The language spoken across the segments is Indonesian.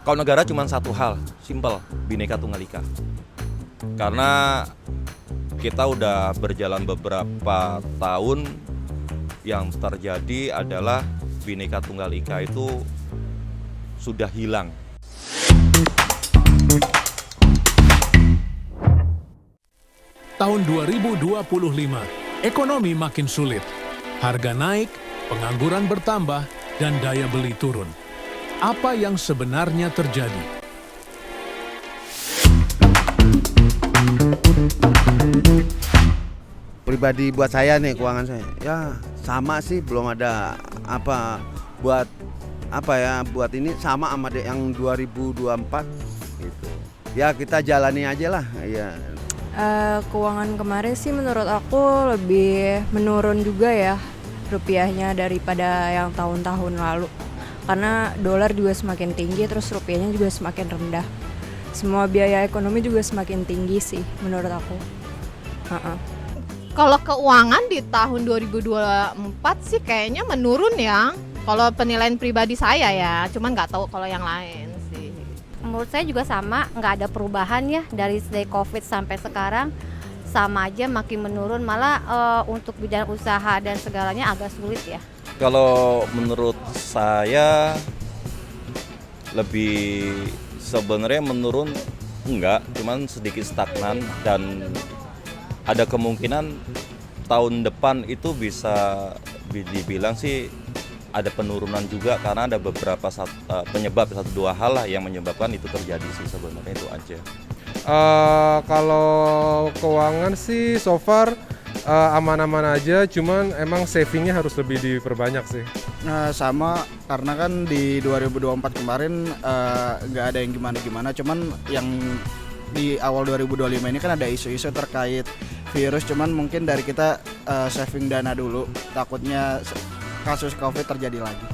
Kalau negara cuma satu hal, simpel, Bhinneka Tunggal Ika. Karena kita udah berjalan beberapa tahun, yang terjadi adalah Bhinneka Tunggal Ika itu sudah hilang. Tahun 2025, ekonomi makin sulit. Harga naik, pengangguran bertambah, dan daya beli turun. Apa yang sebenarnya terjadi? Pribadi buat saya nih, keuangan saya ya sama sih, belum ada buat ini sama yang 2024 gitu. Ya kita jalani aja lah ya. Keuangan kemarin sih menurut aku lebih menurun juga ya rupiahnya daripada yang tahun-tahun lalu. Karena dolar juga semakin tinggi, terus rupiahnya juga semakin rendah. Semua biaya ekonomi juga semakin tinggi sih menurut aku. Kalau keuangan di tahun 2024 sih kayaknya menurun ya. Kalau penilaian pribadi saya ya, cuman nggak tahu kalau yang lain sih. Menurut saya juga sama, nggak ada perubahan ya dari COVID sampai sekarang. Sama aja makin menurun, malah untuk bidang usaha dan segalanya agak sulit ya. Kalau menurut saya lebih sebenarnya menurun enggak, cuman sedikit stagnan dan ada kemungkinan tahun depan itu bisa dibilang sih ada penurunan juga karena ada beberapa penyebab, 1-2 hal lah yang menyebabkan itu terjadi sih, sebenarnya itu aja. Kalau keuangan sih so far aman-aman aja, cuman emang savingnya harus lebih diperbanyak sih. Sama, karena kan di 2024 kemarin nggak ada yang gimana-gimana, cuman yang di awal 2025 ini kan ada isu-isu terkait virus, cuman mungkin dari kita saving dana dulu, takutnya kasus COVID terjadi lagi.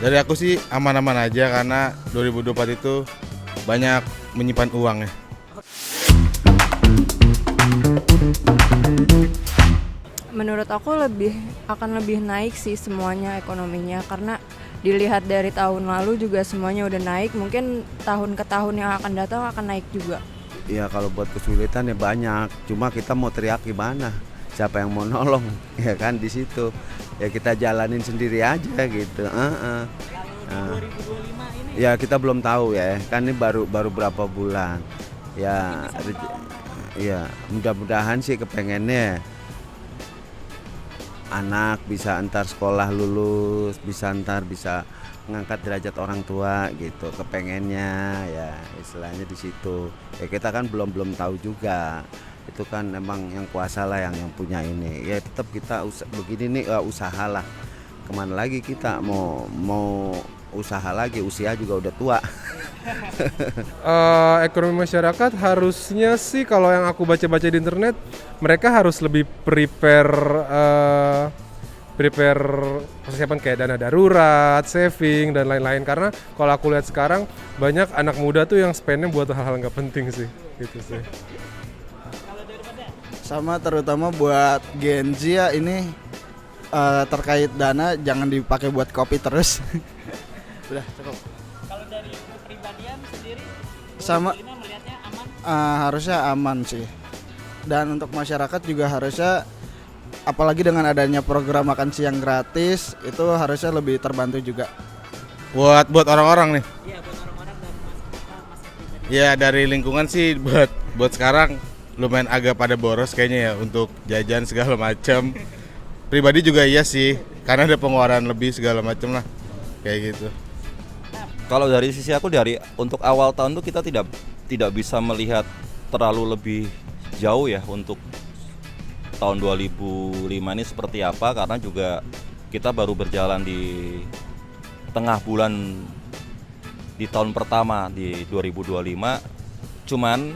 Dari aku sih aman-aman aja karena 2024 itu banyak menyimpan uang ya. Menurut aku akan lebih naik sih semuanya ekonominya, karena dilihat dari tahun lalu juga semuanya udah naik, mungkin tahun ke tahun yang akan datang akan naik juga. Ya kalau buat kesulitan ya banyak, cuma kita mau teriak gimana? Siapa yang mau nolong? Ya kan di situ. Ya kita jalanin sendiri aja gitu. Ya kita belum tahu ya, kan ini baru berapa bulan. Ya mudah-mudahan sih kepengennya anak bisa antar sekolah lulus, bisa mengangkat derajat orang tua gitu, kepengennya ya istilahnya di situ. Ya kita kan belum tahu juga, itu kan emang yang kuasa lah yang punya ini. Ya tetap kita begini nih usahalah, kemana lagi kita mau usaha lagi, usia juga udah tua. Ekonomi masyarakat harusnya sih kalau yang aku baca-baca di internet, mereka harus lebih prepare persiapan kayak dana darurat, saving dan lain-lain, karena kalau aku lihat sekarang banyak anak muda tuh yang spendnya buat hal-hal nggak penting sih, gitu sih. Sama, terutama buat Gen Z ya, ini terkait dana jangan dipakai buat kopi terus. Udah cukup. Kalau dari kepribadian sendiri, sama melihatnya aman? Harusnya aman sih. Dan untuk masyarakat juga harusnya, apalagi dengan adanya program makan siang gratis, itu harusnya lebih terbantu juga. Buat orang-orang nih. Iya, buat orang-orang dan mas pribadi. Ya dari lingkungan sih buat sekarang lumayan agak pada boros kayaknya ya untuk jajan segala macam. Pribadi juga iya sih, karena ada pengeluaran lebih segala macam lah, kayak gitu. Kalau dari sisi aku, untuk awal tahun tuh kita tidak bisa melihat terlalu lebih jauh ya untuk tahun 2005 ini seperti apa, karena juga kita baru berjalan di tengah bulan di tahun pertama di 2025. Cuman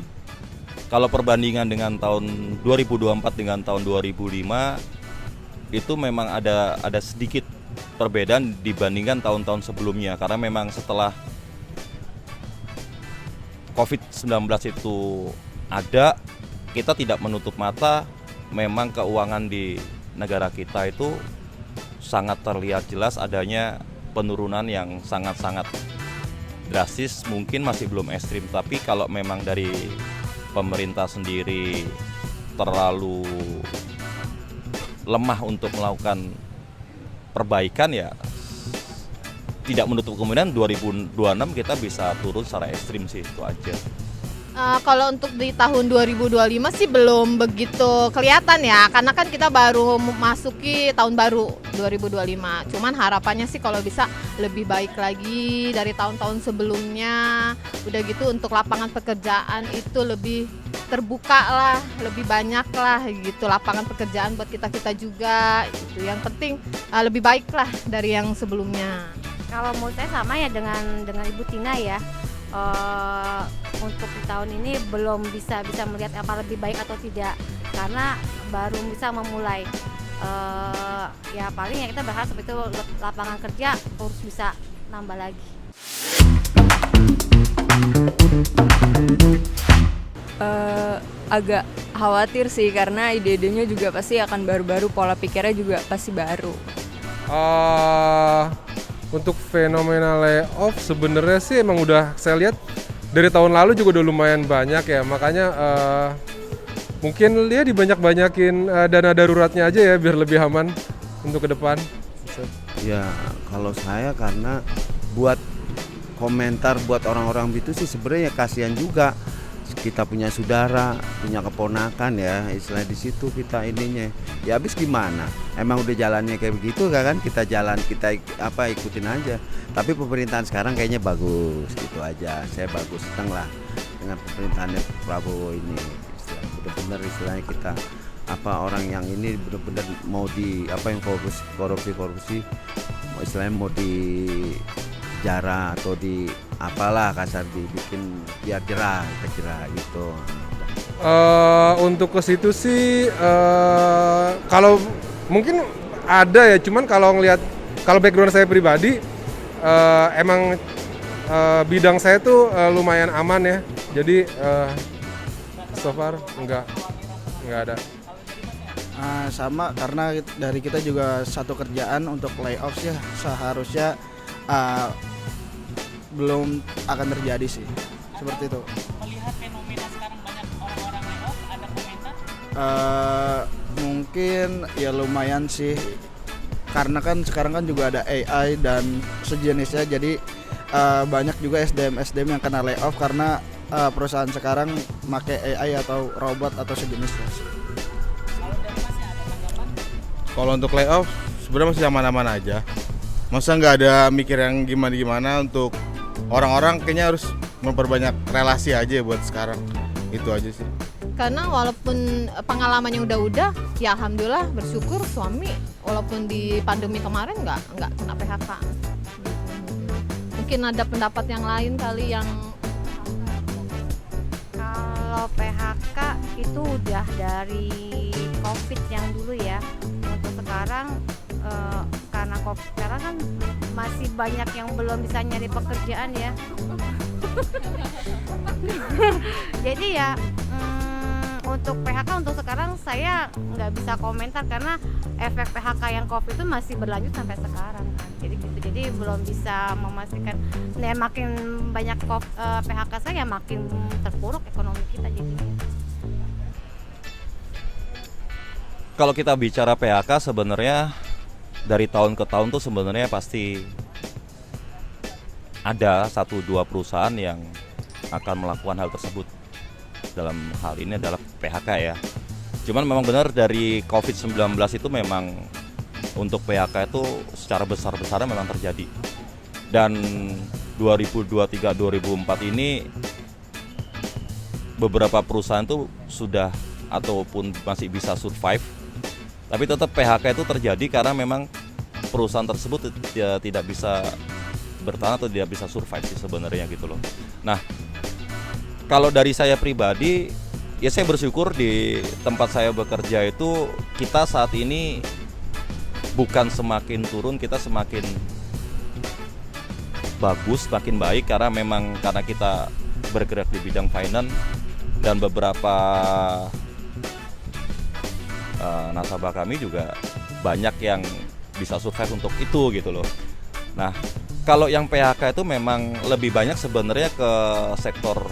kalau perbandingan dengan tahun 2024 dengan tahun 2005 itu memang ada sedikit perbedaan dibandingkan tahun-tahun sebelumnya, karena memang setelah COVID-19 itu ada, kita tidak menutup mata, memang keuangan di negara kita itu sangat terlihat jelas adanya penurunan yang sangat-sangat drastis, mungkin masih belum ekstrim. Tapi kalau memang dari pemerintah sendiri terlalu lemah untuk melakukan perbaikan, ya tidak menutup kemungkinan 2026 kita bisa turun secara ekstrim sih, itu aja. Kalau untuk di tahun 2025 sih belum begitu kelihatan ya, karena kan kita baru masuki tahun baru 2025. Cuman harapannya sih kalau bisa lebih baik lagi dari tahun-tahun sebelumnya. Udah gitu untuk lapangan pekerjaan itu lebih terbuka lah, lebih banyak lah gitu lapangan pekerjaan buat kita-kita juga. Itu yang penting lebih baik lah dari yang sebelumnya. Kalau menurut saya sama ya dengan Ibu Tina ya. Untuk di tahun ini belum bisa melihat apa lebih baik atau tidak, karena baru bisa memulai. Ya paling ya kita berharap seperti itu, lapangan kerja harus bisa nambah lagi. Agak khawatir sih, karena ide-idenya juga pasti akan baru-baru, pola pikirnya juga pasti baru. Untuk fenomena layoff sebenarnya sih emang udah saya lihat dari tahun lalu juga udah lumayan banyak ya, makanya mungkin dia dibanyak-banyakin dana daruratnya aja ya biar lebih aman untuk ke depan. Ya kalau saya karena buat komentar buat orang-orang itu sih sebenarnya kasihan juga. Kita punya saudara, punya keponakan ya, istilah di situ kita ininya. Ya habis gimana? Emang udah jalannya kayak begitu kan? Kita jalan, kita ikutin aja. Tapi pemerintahan sekarang kayaknya bagus gitu aja. Saya bagus seneng lah dengan pemerintahannya Prabowo ini. Bener-bener istilahnya kita orang yang ini bener-bener mau yang korupsi, istilahnya mau dijarah atau apalah kasar dibikin biar jerah gitu. Untuk ke situ sih kalau mungkin ada ya, cuman kalau background saya pribadi emang bidang saya tuh lumayan aman ya, jadi so far enggak ada. Sama, karena dari kita juga satu kerjaan untuk layoff ya seharusnya belum akan terjadi sih, seperti itu. Melihat fenomena sekarang banyak orang-orang layoff, ada komentar? Mungkin ya lumayan sih, karena kan sekarang kan juga ada AI dan sejenisnya, jadi banyak juga SDM yang kena layoff karena perusahaan sekarang pakai AI atau robot atau sejenisnya. Kalau dari Masnya ada tanggapan? Kalau untuk layoff sebenarnya masih aman-aman aja. Masa nggak ada mikir yang gimana-gimana, untuk orang-orang kayaknya harus memperbanyak relasi aja buat sekarang. Itu aja sih. Karena walaupun pengalamannya udah, ya alhamdulillah bersyukur suami walaupun di pandemi kemarin nggak kena PHK. Mungkin ada pendapat yang lain kali yang Kalau PHK itu udah dari COVID yang dulu ya. Untuk sekarang karena COVID sekarang kan masih banyak yang belum bisa nyari pekerjaan ya. Jadi ya untuk PHK untuk sekarang saya nggak bisa komentar karena efek PHK yang COVID itu masih berlanjut sampai sekarang kan. Jadi gitu. Jadi belum bisa memastikan. Nah, makin banyak PHK saya makin terpuruk ekonomi kita jadinya. Kalau kita bicara PHK sebenarnya dari tahun ke tahun tuh sebenarnya pasti ada 1-2 perusahaan yang akan melakukan hal tersebut. Dalam hal ini adalah PHK ya. Cuman memang benar dari COVID-19 itu memang untuk PHK itu secara besar-besarnya memang terjadi. Dan 2023-2024 ini beberapa perusahaan tuh sudah ataupun masih bisa survive. Tapi tetap PHK itu terjadi karena memang perusahaan tersebut tidak bisa bertahan atau tidak bisa survive sih sebenarnya gitu loh. Nah, kalau dari saya pribadi, ya saya bersyukur di tempat saya bekerja itu kita saat ini bukan semakin turun, kita semakin bagus, semakin baik karena kita bergerak di bidang finance dan beberapa nasabah kami juga banyak yang bisa survive untuk itu gitu loh. Nah, kalau yang PHK itu memang lebih banyak sebenarnya ke sektor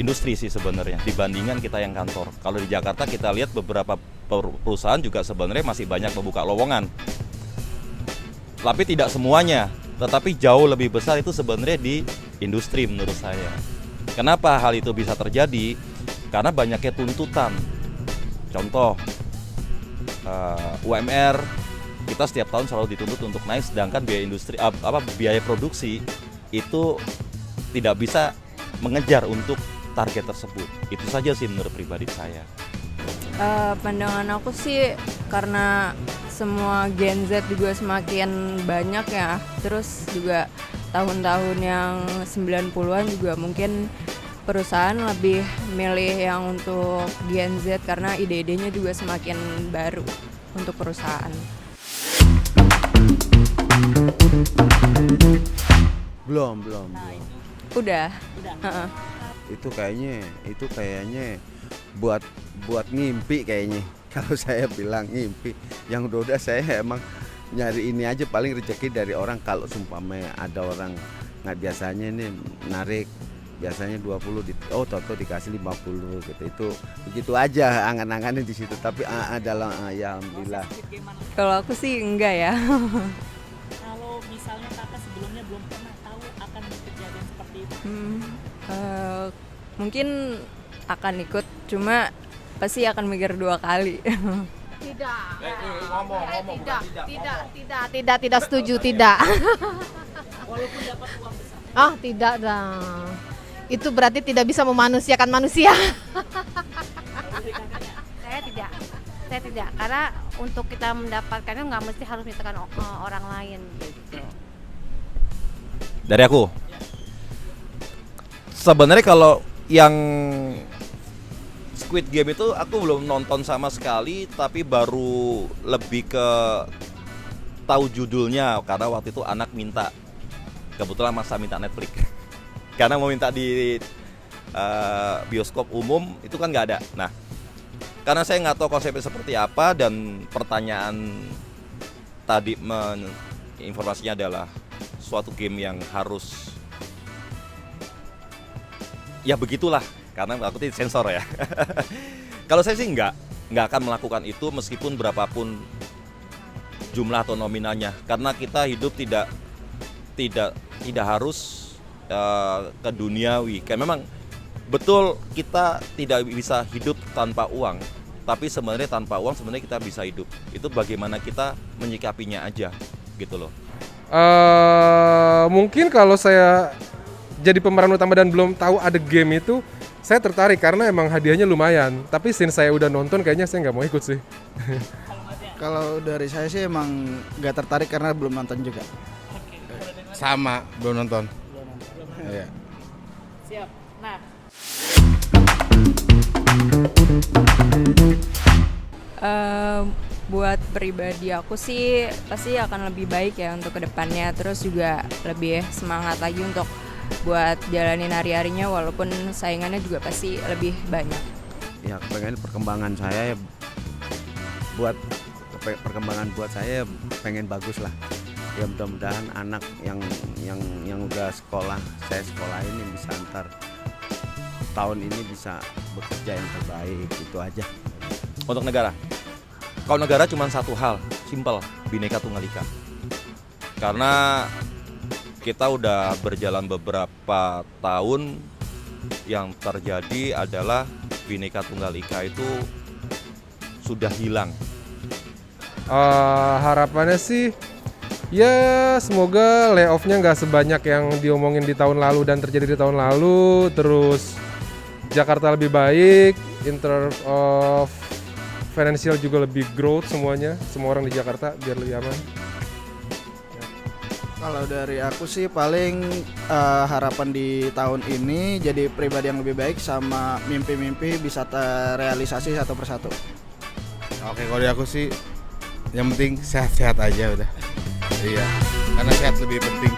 industri sih sebenarnya dibandingkan kita yang kantor. Kalau di Jakarta kita lihat beberapa perusahaan juga sebenarnya masih banyak membuka lowongan. Tapi tidak semuanya, tetapi jauh lebih besar itu sebenarnya di industri menurut saya. Kenapa hal itu bisa terjadi? Karena banyaknya tuntutan. Contoh, UMR kita setiap tahun selalu dituntut untuk naik, sedangkan biaya produksi itu tidak bisa mengejar untuk target tersebut. Itu saja sih menurut pribadi saya. Pandangan aku sih karena semua Gen Z juga semakin banyak ya, terus juga tahun-tahun yang 90-an juga mungkin perusahaan lebih milih yang untuk Gen Z karena ide-idenya juga semakin baru untuk perusahaan. Belum. Udah. Itu kayaknya buat ngimpi kayaknya. Kalau saya bilang ngimpi, yang udah saya emang nyari ini aja, paling rezeki dari orang. Kalau sumpamanya ada orang nggak biasanya ini narik biasanya 20 toto dikasih 50 gitu, itu begitu aja angan-angannya di situ. Tapi adalah ya alhamdulillah. Kalau aku sih enggak ya. Kalau misalnya kakak sebelumnya belum pernah tahu akan kejadian seperti itu. Mungkin akan ikut, cuma pasti akan mikir 2 kali. Tidak setuju, tidak. Walaupun dapat uang besar. Ah, tidak dah. Itu berarti tidak bisa memanusiakan manusia. Saya tidak, karena untuk kita mendapatkannya nggak mesti harus misalkan orang lain gitu. Dari aku, sebenarnya kalau yang Squid Game itu aku belum nonton sama sekali, tapi baru lebih ke tahu judulnya karena waktu itu anak minta, kebetulan masa minta Netflix. Karena mau minta di bioskop umum itu kan nggak ada. Nah, karena saya nggak tahu konsepnya seperti apa dan pertanyaan tadi informasinya adalah suatu game yang harus ya begitulah, karena aku tidak sensor ya. Kalau saya sih nggak akan melakukan itu meskipun berapapun jumlah atau nominalnya, karena kita hidup tidak harus ke duniawi. Kayak memang betul kita tidak bisa hidup tanpa uang, tapi sebenarnya tanpa uang sebenarnya kita bisa hidup. Itu bagaimana kita menyikapinya aja gitu loh. Mungkin kalau saya jadi pemeran utama dan belum tahu ada game itu, saya tertarik karena emang hadiahnya lumayan. Tapi since saya udah nonton, kayaknya saya nggak mau ikut sih. Kalau dari saya sih emang nggak tertarik karena belum nonton juga. Sama, belum nonton. Iya. Siap. Nah, Buat pribadi aku sih pasti akan lebih baik ya untuk kedepannya, terus juga lebih semangat lagi untuk buat jalanin hari-harinya walaupun saingannya juga pasti lebih banyak. Ya pengen perkembangan saya buat saya pengen bagus lah. Ya mudah-mudahan anak yang udah sekolah, saya sekolah ini bisa ntar tahun ini bisa bekerja yang terbaik, itu aja. Untuk negara, kalau negara cuma satu hal, simpel, Bhinneka Tunggal Ika. Karena kita udah berjalan beberapa tahun, yang terjadi adalah Bhinneka Tunggal Ika itu sudah hilang. Harapannya sih ya semoga layoff-nya nggak sebanyak yang diomongin di tahun lalu dan terjadi di tahun lalu. Terus Jakarta lebih baik, in terms of financial juga lebih growth semuanya, semua orang di Jakarta biar lebih aman. Kalau dari aku sih paling harapan di tahun ini jadi pribadi yang lebih baik sama mimpi-mimpi bisa terrealisasi satu persatu. Oke, kalau dari aku sih yang penting sehat-sehat aja udah. Iya, karena sehat lebih penting.